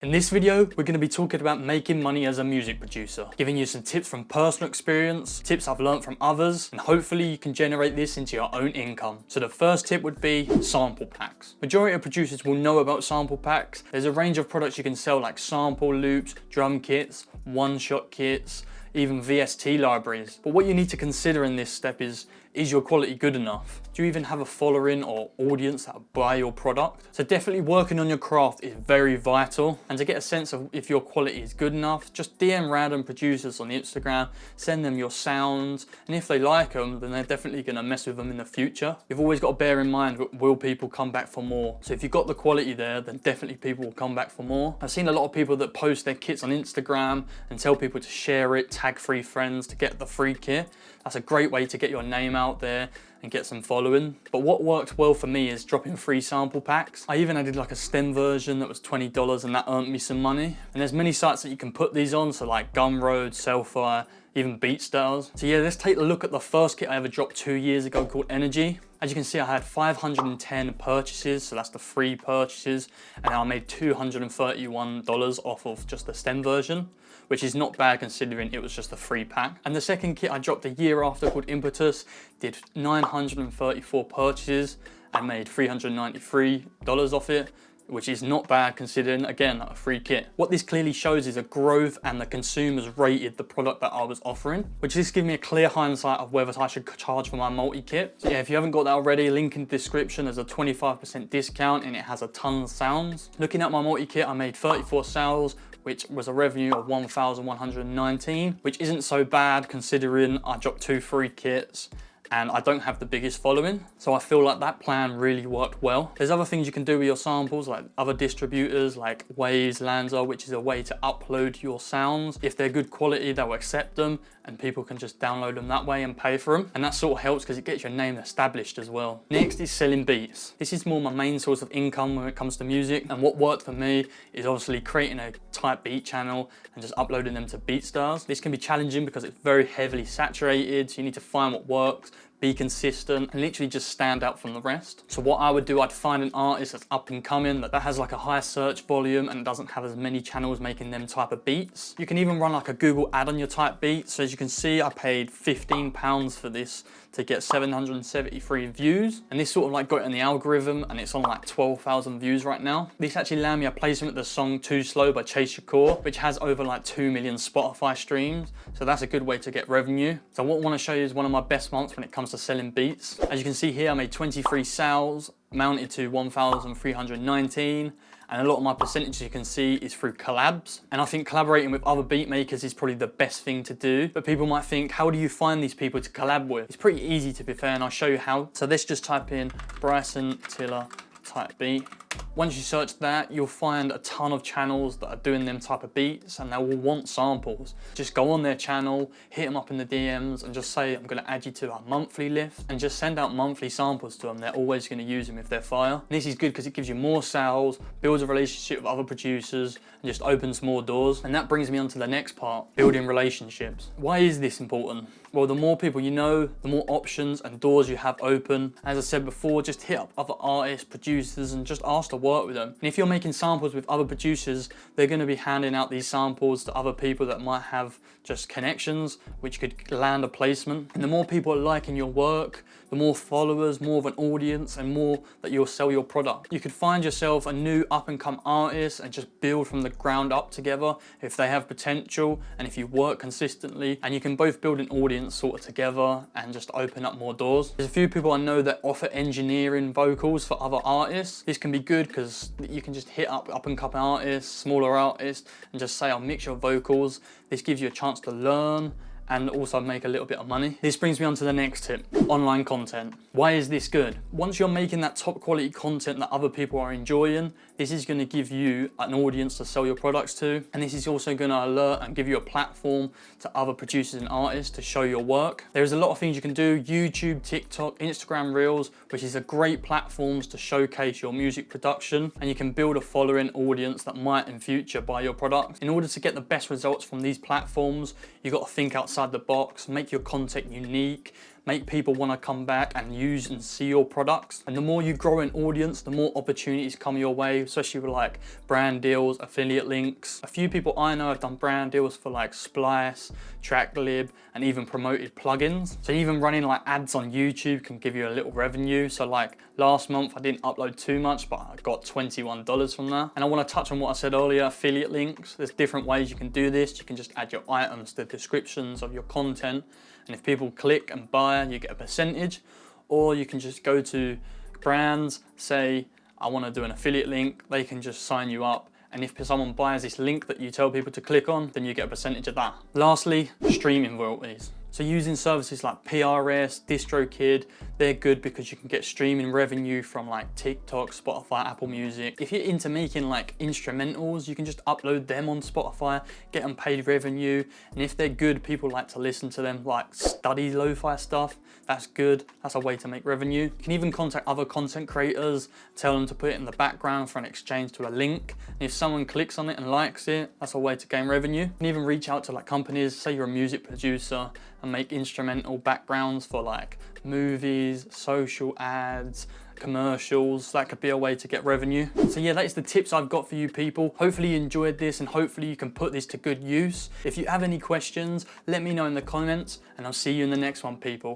In this video, we're going to be talking about making money as a music producer, giving you some tips from personal experience, tips I've learned from others, and hopefully you can generate this into your own income. So the first tip would be sample packs. Majority of producers will know about sample packs. There's a range of products you can sell like sample loops, drum kits, one-shot kits, even VST libraries. But what you need to consider in this step is your quality good enough? Do you even have a following or audience that will buy your product? So definitely working on your craft is very vital. And to get a sense of if your quality is good enough, just DM random producers on Instagram, send them your sounds, and if they like them, then they're definitely gonna mess with them in the future. You've always got to bear in mind, will people come back for more? So if you've got the quality there, then definitely people will come back for more. I've seen a lot of people that post their kits on Instagram and tell people to share it, tag 3 friends to get the free kit. That's a great way to get your name out there and get some following. But what worked well for me is dropping free sample packs. I even added like a STEM version that was $20 and that earned me some money. And there's many sites that you can put these on, so like Gumroad, Sellfire, even BeatStars. So yeah, let's take a look at the first kit I ever dropped 2 years ago called Energy. As you can see, I had 510 purchases, so that's the free purchases, and I made $231 off of just the STEM version, which is not bad considering it was just a free pack. And the second kit I dropped a year after called Impetus did 934 purchases and made $393 off it, which is not bad considering, again, a free kit. What this clearly shows is a growth and the consumers rated the product that I was offering, which just gives me a clear hindsight of whether I should charge for my multi-kit. So yeah, if you haven't got that already, link in the description. There's a 25% discount and it has a ton of sounds. Looking at my multi-kit, I made 34 sales, which was a revenue of 1,119, which isn't so bad considering I dropped 2 free kits and I don't have the biggest following. So I feel like that plan really worked well. There's other things you can do with your samples, like other distributors like Waves, Lanza, which is a way to upload your sounds. If they're good quality, they'll accept them and people can just download them that way and pay for them. And that sort of helps because it gets your name established as well. Next is selling beats. This is more my main source of income when it comes to music. And what worked for me is obviously creating a type beat channel and just uploading them to BeatStars. This can be challenging because it's very heavily saturated. So you need to find what works, be consistent, and literally just stand out from the rest. So what I would do, I'd find an artist that's up and coming, that has like a high search volume and doesn't have as many channels making them type of beats. You can even run like a Google ad on your type beat. So as you can see, I paid £15 for this to get 773 views. And this sort of like got it in the algorithm and it's on like 12,000 views right now. This actually landed me a placement of the song Too Slow by Chase Shakur, which has over like 2 million Spotify streams. So that's a good way to get revenue. So what I want to show you is one of my best months when it comes to selling beats. As you can see here, I made 23 sales, mounted to 1,319. And a lot of my percentages you can see is through collabs. And I think collaborating with other beat makers is probably the best thing to do. But people might think, how do you find these people to collab with? It's pretty easy to be fair, and I'll show you how. So let's just type in Bryson Tiller type beat. Once you search that, you'll find a ton of channels that are doing them type of beats and they will want samples. Just go on their channel, hit them up in the DMs and just say, I'm gonna add you to our monthly list, and just send out monthly samples to them. They're always gonna use them if they're fire. And this is good because it gives you more sales, builds a relationship with other producers, and just opens more doors. And that brings me on to the next part, building relationships. Why is this important? Well, the more people you know, the more options and doors you have open. As I said before, just hit up other artists, producers, and just ask to work with them. And if you're making samples with other producers, they're going to be handing out these samples to other people that might have just connections, which could land a placement. And the more people are liking your work, the more followers, more of an audience, and more that you'll sell your product. You could find yourself a new up-and-come artist and just build from the ground up together if they have potential and if you work consistently, and you can both build an audience sort of together and just open up more doors. There's a few people I know that offer engineering vocals for other artists. This can be good because you can just hit up and coming artists, smaller artists, and just say, I'll mix your vocals. This gives you a chance to learn and also make a little bit of money. This brings me on to the next tip, online content. Why is this good? Once you're making that top quality content that other people are enjoying, this is gonna give you an audience to sell your products to. And this is also gonna alert and give you a platform to other producers and artists to show your work. There's a lot of things you can do, YouTube, TikTok, Instagram Reels, which is a great platforms to showcase your music production. And you can build a following audience that might in future buy your product. In order to get the best results from these platforms, you gotta think outside the box, make your content unique, make people want to come back and use and see your products. And the more you grow an audience, the more opportunities come your way, especially with like brand deals, affiliate links. A few people I know have done brand deals for like Splice, TrackLib, and even promoted plugins. So even running like ads on YouTube can give you a little revenue. So like last month I didn't upload too much, but I got $21 from that. And I want to touch on what I said earlier, affiliate links. There's different ways you can do this. You can just add your items to the descriptions of your content, and if people click and buy, you get a percentage. Or you can just go to brands, say I want to do an affiliate link, they can just sign you up, and if someone buys this link that you tell people to click on, then you get a percentage of that. Lastly, streaming royalties. So using services like PRS, DistroKid, they're good because you can get streaming revenue from like TikTok, Spotify, Apple Music. If you're into making like instrumentals, you can just upload them on Spotify, get them paid revenue. And if they're good, people like to listen to them, like study lo-fi stuff. That's good, that's a way to make revenue. You can even contact other content creators, tell them to put it in the background for an exchange to a link. And if someone clicks on it and likes it, that's a way to gain revenue. You can even reach out to like companies, say you're a music producer, and make instrumental backgrounds for like movies, social ads, commercials. That could be a way to get revenue. So yeah, that is the tips I've got for you people. Hopefully you enjoyed this and hopefully you can put this to good use. If you have any questions, let me know in the comments and I'll see you in the next one, people.